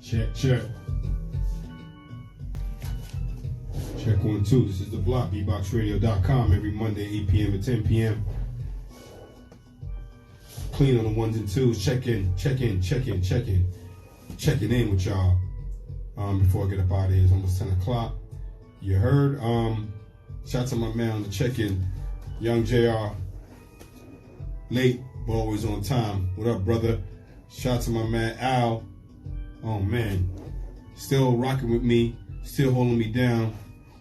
Check. Check 1, 2. This is The Block, BBoxRadio.com, every Monday, 8 p.m. to 10 p.m. Clean on the 1s and 2s. Checking in with y'all before I get up out of here. It's almost 10 o'clock. You heard? Shout out to my man on the check-in, Young JR. Late, but always on time. What up, brother? Shout out to my man Al. Oh, man. Still rocking with me. Still holding me down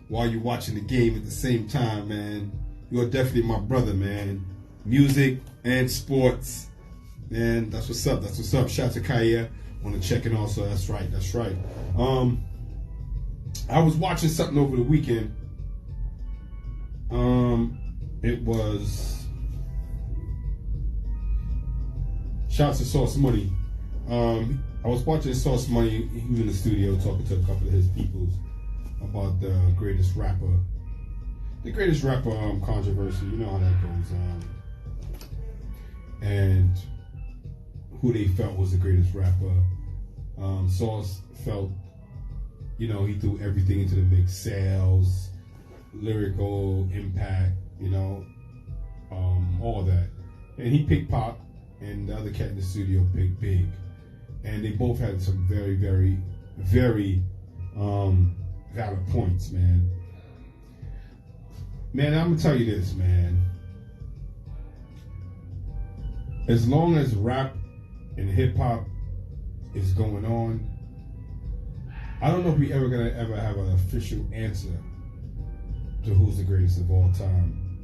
while you're watching the game at the same time, man. You're definitely my brother, man. Music and sports. Man, that's what's up. That's what's up. Shout out to Kaya on the check-in also. That's right. That's right. I was watching something over the weekend. It was shout out to Sauce Money. I was watching Sauce Money. He was in the studio talking to a couple of his peoples about the greatest rapper controversy. You know how that goes. And who they felt was the greatest rapper. Sauce felt, he threw everything into the mix: sales, lyrical impact, all that. And he picked Pop, and the other cat in the studio picked Big. And they both had some very, very, very valid points, man. Man, I'm gonna tell you this, man. As long as rap and hip hop is going on, I don't know if we ever have an official answer to who's the greatest of all time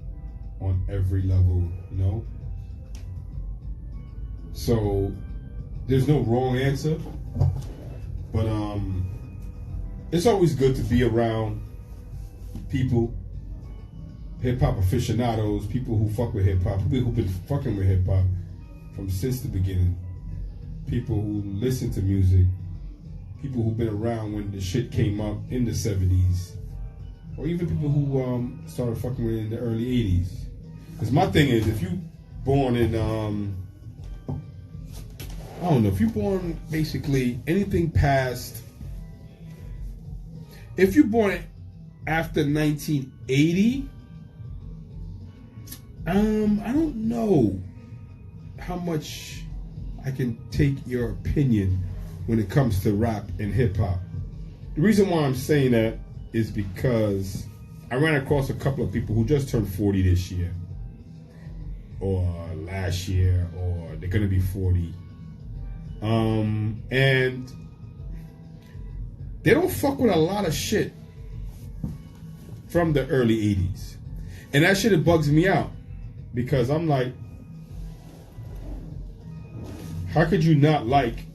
on every level, So there's no wrong answer, but it's always good to be around people, hip hop aficionados, people who fuck with hip hop, people who've been fucking with hip hop since the beginning, people who listen to music, people who've been around when the shit came up in the 70s, or even people who started fucking with it in the early 80s. Because my thing is, if you born in, if you're born basically anything past, if you're born after 1980, I don't know how much I can take your opinion when it comes to rap and hip hop. The reason why I'm saying that is because I ran across a couple of people who just turned 40 this year, or last year, or they're gonna be 40. And they don't fuck with a lot of shit from the early 80s. And that shit, it bugs me out, because I'm like, how could you not like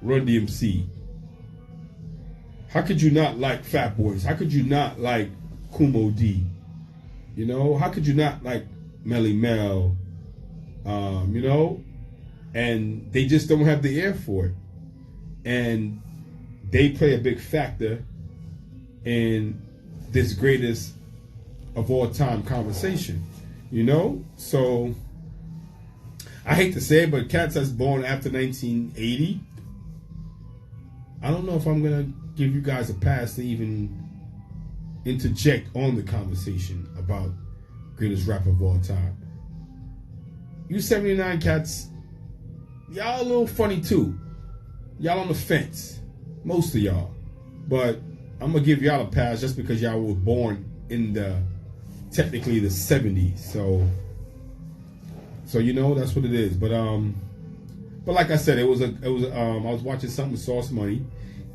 Run DMC? How could you not like Fat Boys? How could you not like Kumo D? How could you not like Melly Mel? And they just don't have the ear for it. And they play a big factor in this greatest of all time conversation. So I hate to say it, but cats that's born after 1980, I don't know if I'm gonna give you guys a pass to even interject on the conversation about greatest rapper of all time. You 79 cats, y'all a little funny too. Y'all on the fence, most of y'all. But I'm gonna give y'all a pass just because y'all were born in technically the 70s. So that's what it is. But like I said, I was watching something with Sauce Money.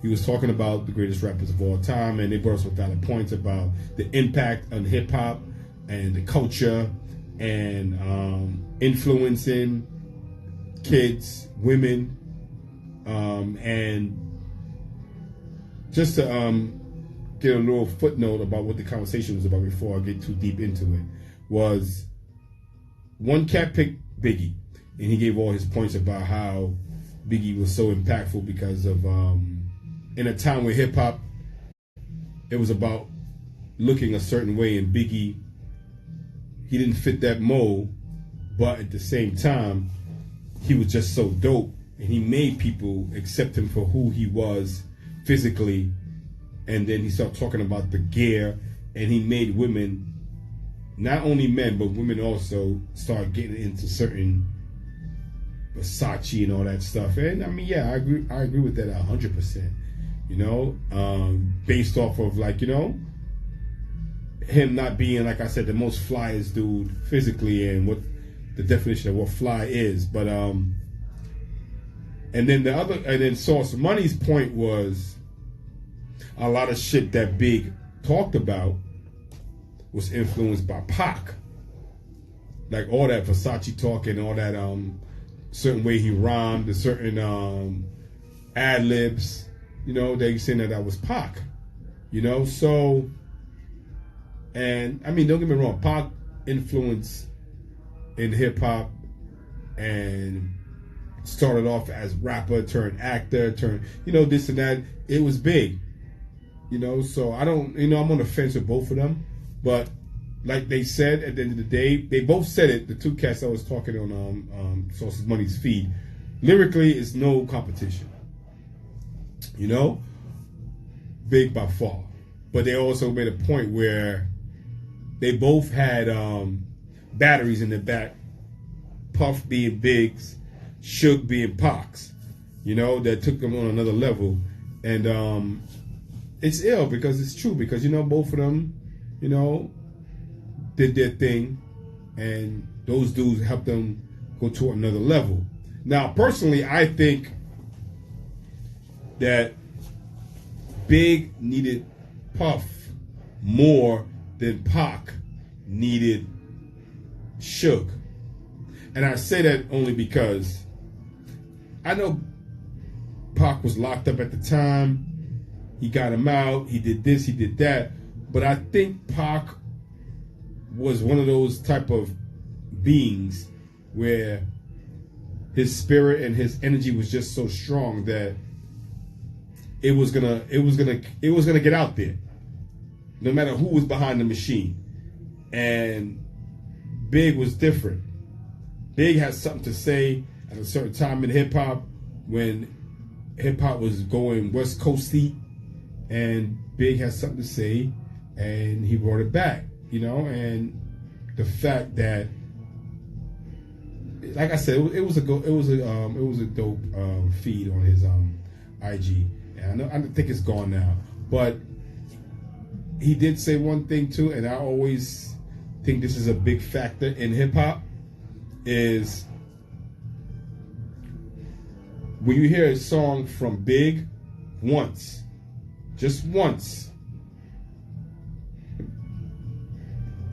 He was talking about the greatest rappers of all time, and they brought up some valid points about the impact on hip hop and the culture and influencing kids, women, and just to get a little footnote about what the conversation was about before I get too deep into it, was one cat picked Biggie, and he gave all his points about how Biggie was so impactful because of in a time where hip hop, it was about looking a certain way, and Biggie, he didn't fit that mold, but at the same time, he was just so dope and he made people accept him for who he was physically. And then he started talking about the gear, and he made women, not only men, but women also start getting into certain Versace and all that stuff. And I mean, yeah, I agree with that 100%. You know, based off of, like, you know, him not being, like I said, the most flyest dude physically, and what the definition of what fly is. But and then Sauce Money's point was a lot of shit that Big talked about was influenced by Pac. Like all that Versace talking, all that certain way he rhymed, the certain ad libs, you know, they saying that was Pac. You know, so, and I mean, don't get me wrong, Pac influence in hip hop and started off as rapper turned actor turned, you know, this and that. It was big. You know, so I don't, you know, I'm on the fence with both of them. But like they said, at the end of the day, they both said it, the two cats I was talking on Sauce Money's feed, lyrically, it's no competition. You know? Big by far. But they also made a point where they both had batteries in their back, Puff being Big's, Suge being Pac's, you know, that took them on another level. And it's ill because it's true, because, you know, both of them, you know, did their thing, and those dudes helped them go to another level. Now, personally, I think that Big needed Puff more than Pac needed Suge. And I say that only because I know Pac was locked up at the time. He got him out. He did this, he did that. But I think Pac was one of those type of beings where his spirit and his energy was just so strong that it was gonna get out there, no matter who was behind the machine. And Big was different. Big had something to say at a certain time in hip hop when hip hop was going West Coasty, and Big had something to say, and he brought it back, you know. And the fact that, like I said, it was a dope feed on his IG. And I think it's gone now, but he did say one thing too, and I always think this is a big factor in hip hop, is when you hear a song from Big once, just once,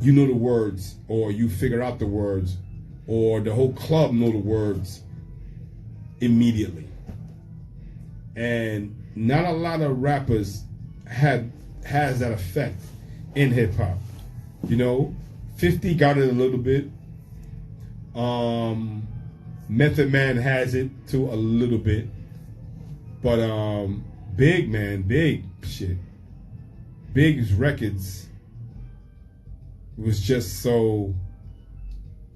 you know the words, or you figure out the words, or the whole club know the words immediately. And not a lot of rappers has that effect in hip hop. You know, 50 got it a little bit. Method Man has it too a little bit. But Big shit. Big's records was just so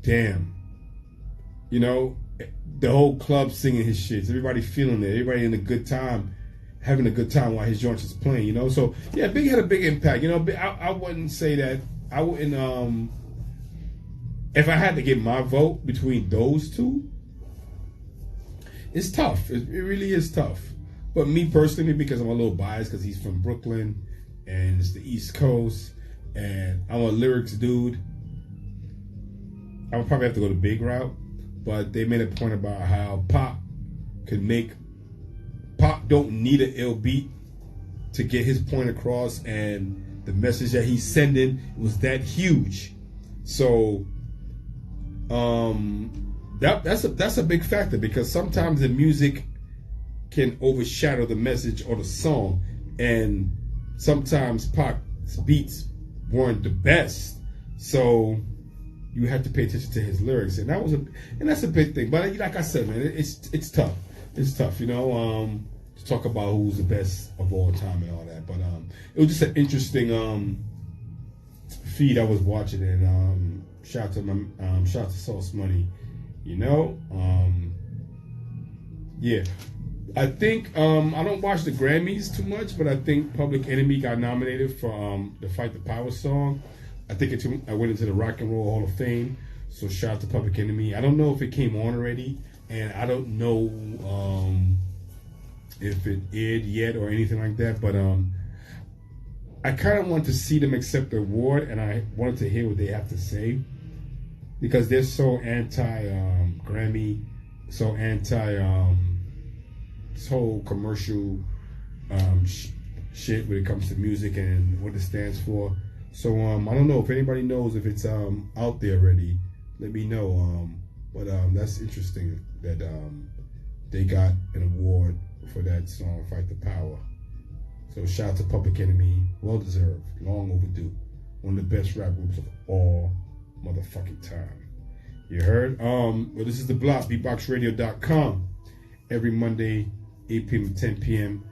damn. You know, the whole club singing his shits, everybody feeling it, everybody in a good time, having a good time while his joints is playing, you know. So yeah, Big had a big impact. You know, I wouldn't say that. I wouldn't. If I had to give my vote between those two, it's tough. It really is tough. But me personally, because I'm a little biased, because he's from Brooklyn and it's the East Coast, and I'm a lyrics dude, I would probably have to go the Big route. But they made a point about how Pac don't need an ill beat to get his point across, and the message that he's sending was that huge. So that's a big factor, because sometimes the music can overshadow the message or the song, and sometimes Pac's beats weren't the best. So you have to pay attention to his lyrics, and that's a big thing. But like I said, man, it's tough. It's tough, you know, to talk about who's the best of all time and all that. But it was just an interesting feed I was watching, and shout out to Sauce Money, you know. Yeah. I think I don't watch the Grammys too much, but I think Public Enemy got nominated for the Fight the Power song. I think I went into the Rock and Roll Hall of Fame. So shout out to Public Enemy. I don't know if it came on already, and I don't know if it aired yet or anything like that. But I kind of want to see them accept the award, and I wanted to hear what they have to say because they're so anti Grammy, so anti this whole commercial shit when it comes to music and what it stands for. So I don't know if anybody knows if it's out there already. Let me know. But that's interesting that they got an award for that song, Fight the Power. So shout out to Public Enemy. Well deserved. Long overdue. One of the best rap groups of all motherfucking time. You heard? Well, this is The Block, beatboxradio.com. Every Monday, 8 p.m. to 10 p.m.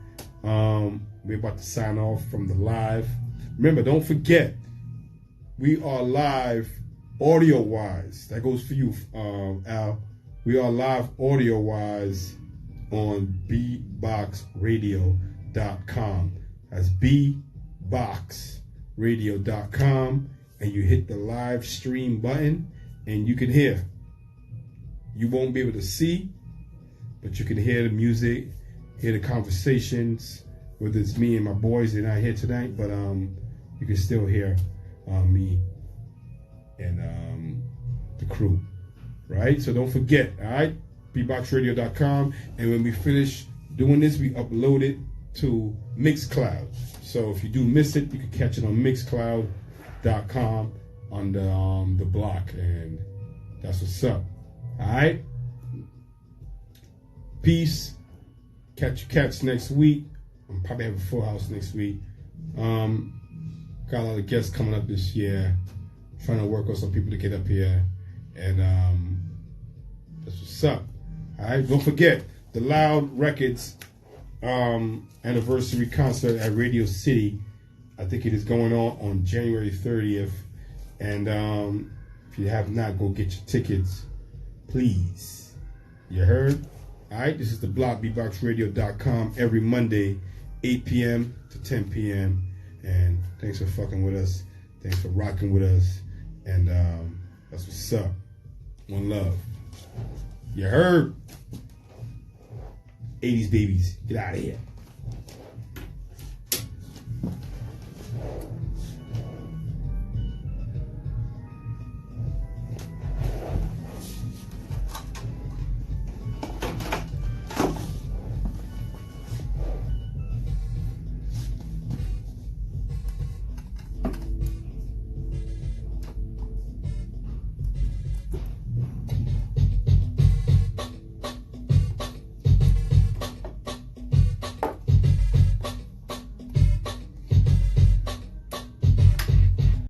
We're about to sign off from the live. Remember, don't forget, we are live audio-wise. That goes for you, Al. We are live audio-wise on beatboxradio.com. That's beatboxradio.com. And you hit the live stream button, and you can hear. You won't be able to see, but you can hear the music, hear the conversations, whether it's me and my boys. They're not here tonight, but you can still hear me and the crew, right? So don't forget, all right? beatboxradio.com. And when we finish doing this, we upload it to Mixcloud. So if you do miss it, you can catch it on Mixcloud.com on the block, and that's what's up. All right? Peace. Catch your cats next week. I'm probably have a full house next week. Got a lot of guests coming up this year. Trying to work on some people to get up here. And that's what's up. All right, don't forget the Loud Records anniversary concert at Radio City. I think it is going on January 30th. And if you have not, go get your tickets, please. You heard? All right, this is The Block, beatboxradio.com, every Monday, 8 p.m. to 10 p.m. And thanks for fucking with us. Thanks for rocking with us. And that's what's up. One love. You heard? 80s babies, get out of here.